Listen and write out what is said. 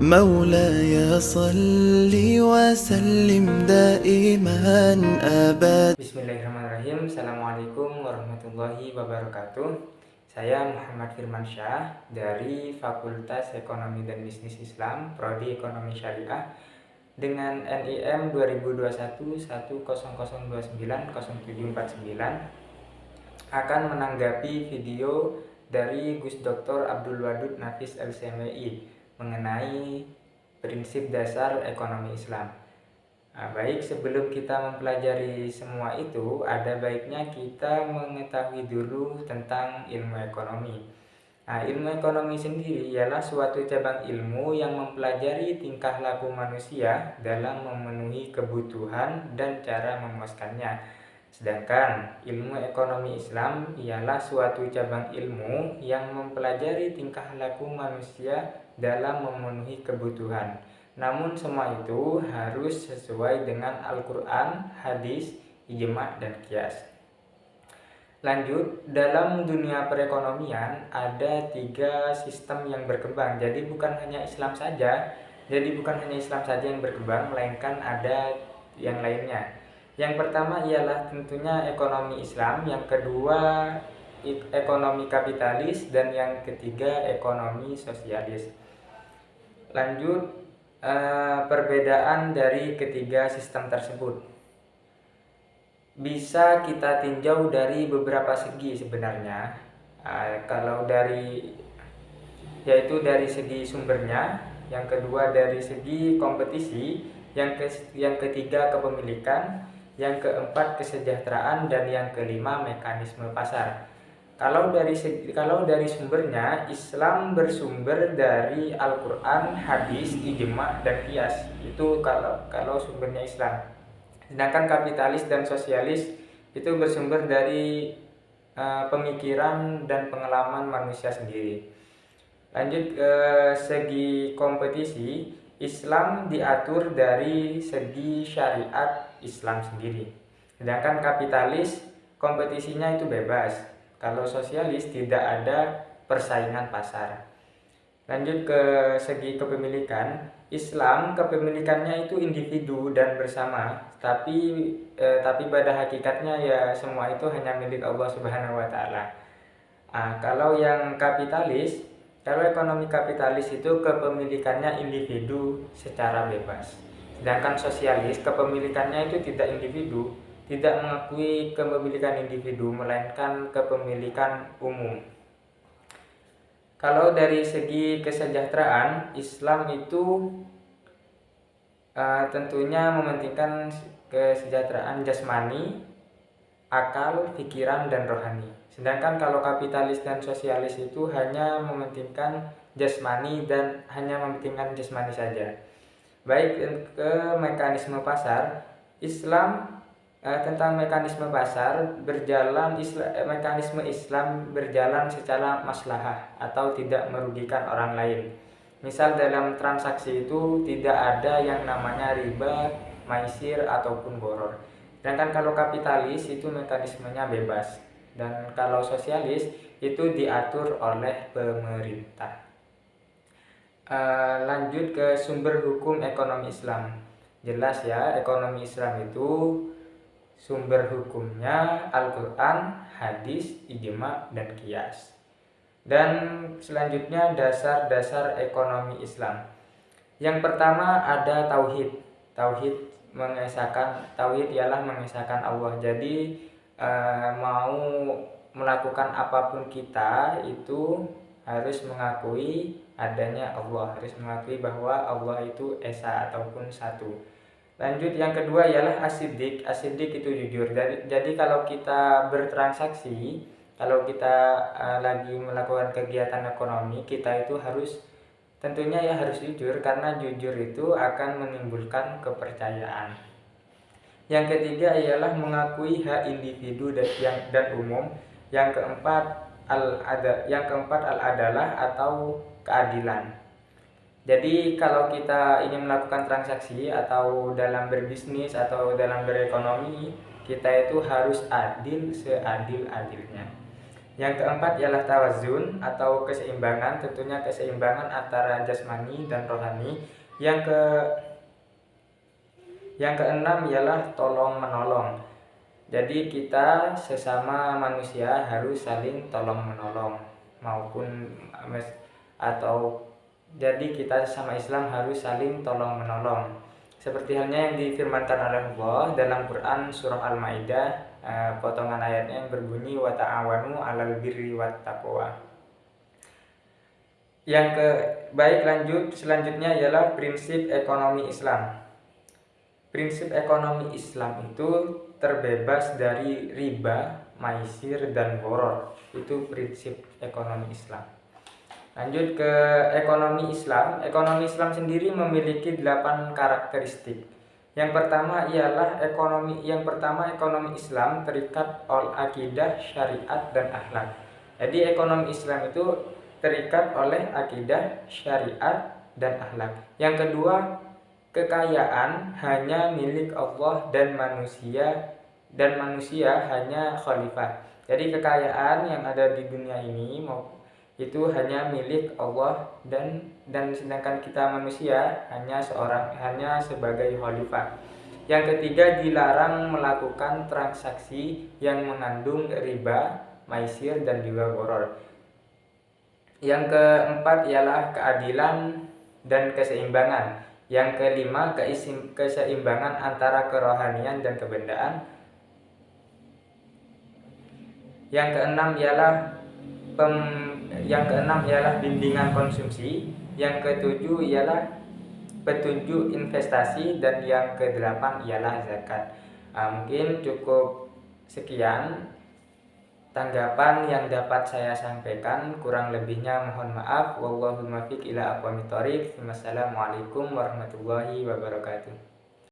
مولاي صل وسلم دائما أبدا. Bismillahirrahmanirrahim. Assalamualaikum warahmatullahi wabarakatuh. Saya Muhammad Firmansyah dari Fakultas Ekonomi dan Bisnis Islam, Prodi Ekonomi Syariah dengan NIM 2021 100290749 akan menanggapi video dari Gus Dr. Abdul Wadud Nafis LCMI mengenai prinsip dasar ekonomi Islam. Baik, sebelum kita mempelajari semua itu, ada baiknya kita mengetahui dulu tentang ilmu ekonomi. Ilmu ekonomi sendiri ialah suatu cabang ilmu yang mempelajari tingkah laku manusia dalam memenuhi kebutuhan dan cara memuaskannya. Sedangkan ilmu ekonomi Islam ialah suatu cabang ilmu yang mempelajari tingkah laku manusia dalam memenuhi kebutuhan. Namun semua itu harus sesuai dengan Al-Quran, hadis, ijma, dan qiyas. Lanjut, dalam dunia perekonomian ada 3 sistem yang berkembang. Jadi bukan hanya Islam saja yang berkembang, melainkan ada yang lainnya. Yang pertama ialah tentunya ekonomi Islam, yang kedua ekonomi kapitalis, dan yang ketiga ekonomi sosialis. Lanjut, perbedaan dari ketiga sistem tersebut bisa kita tinjau dari beberapa segi sebenarnya. Kalau yaitu dari segi sumbernya, yang kedua dari segi kompetisi, yang ketiga kepemilikan, yang keempat kesejahteraan, dan yang kelima mekanisme pasar. Kalau dari sumbernya, Islam bersumber dari Al-Quran, hadis, ijma, dan qiyas. Itu kalau sumbernya Islam. Sedangkan kapitalis dan sosialis itu bersumber dari pemikiran dan pengalaman manusia sendiri. Lanjut ke segi kompetisi, Islam diatur dari segi syariat Islam sendiri. Sedangkan kapitalis kompetisinya itu bebas. Kalau sosialis tidak ada persaingan pasar. Lanjut ke segi kepemilikan, Islam kepemilikannya itu individu dan bersama, tapi pada hakikatnya ya semua itu hanya milik Allah Subhanahu wa taala. Kalau ekonomi kapitalis itu kepemilikannya individu secara bebas. Sedangkan sosialis kepemilikannya itu tidak individu, tidak mengakui kepemilikan individu, melainkan kepemilikan umum. Kalau dari segi kesejahteraan, Islam itu tentunya mementingkan kesejahteraan jasmani, akal, pikiran, dan rohani. Sedangkan kalau kapitalis dan sosialis itu hanya mementingkan jasmani dan hanya mementingkan jasmani saja. Baik, ke mekanisme pasar, Islam tentang mekanisme pasar mekanisme Islam berjalan secara maslahah atau tidak merugikan orang lain. Misal dalam transaksi itu tidak ada yang namanya riba, maisir, ataupun boror. Sedangkan kalau kapitalis itu mekanismenya bebas, dan kalau sosialis itu diatur oleh pemerintah. Lanjut ke sumber hukum ekonomi Islam. Jelas ya, ekonomi Islam itu sumber hukumnya Al-Quran, hadis, ijma, dan qiyas. Dan selanjutnya dasar-dasar ekonomi Islam. Yang pertama ada tauhid. Tauhid ialah mengesahkan Allah. Jadi mau melakukan apapun kita itu harus mengakui adanya Allah, harus mengakui bahwa Allah itu esa ataupun satu. Lanjut, yang kedua ialah as-siddiq. As-siddiq itu jujur. Jadi kalau kita bertransaksi, kalau kita lagi melakukan kegiatan ekonomi, kita itu tentunya harus jujur, karena jujur itu akan menimbulkan kepercayaan. Yang ketiga ialah mengakui hak individu dan umum. Yang keempat al-adalah atau keadilan. Jadi kalau kita ingin melakukan transaksi atau dalam berbisnis atau dalam berekonomi, kita itu harus adil seadil-adilnya. Yang keempat ialah tawazun atau keseimbangan, tentunya keseimbangan antara jasmani dan rohani. Yang keenam ialah tolong menolong. Jadi kita sesama manusia harus saling tolong menolong jadi kita sesama Islam harus saling tolong menolong. Seperti halnya yang difirmankan oleh Allah dalam Quran surah Al-Maidah, potongan ayatnya yang berbunyi wa ta'awanu 'alal birri wat taqwa. Lanjut selanjutnya ialah prinsip ekonomi Islam. Prinsip ekonomi Islam itu terbebas dari riba, maisir, dan gharar. Itu prinsip ekonomi Islam. Lanjut ke ekonomi Islam. Ekonomi Islam sendiri memiliki 8 karakteristik. Yang pertama ekonomi Islam terikat oleh akidah, syariat, dan akhlak. Jadi ekonomi Islam itu terikat oleh akidah, syariat, dan akhlak. Yang kedua, kekayaan hanya milik Allah dan manusia hanya khalifah. Jadi kekayaan yang ada di dunia ini itu hanya milik Allah dan sedangkan kita manusia hanya sebagai khalifah. Yang ketiga, dilarang melakukan transaksi yang mengandung riba, maisir, dan juga gharar. Yang keempat ialah keadilan dan keseimbangan. Yang kelima, keseimbangan antara kerohanian dan kebendaan. Yang keenam ialah bimbingan konsumsi. Yang ketujuh ialah petunjuk investasi, dan yang kedelapan ialah zakat. Mungkin cukup sekian tanggapan yang dapat saya sampaikan, kurang lebihnya mohon maaf. Wallahul muwaffiq ila aqwamit thoriq. Wassalamualaikum warahmatullahi wabarakatuh.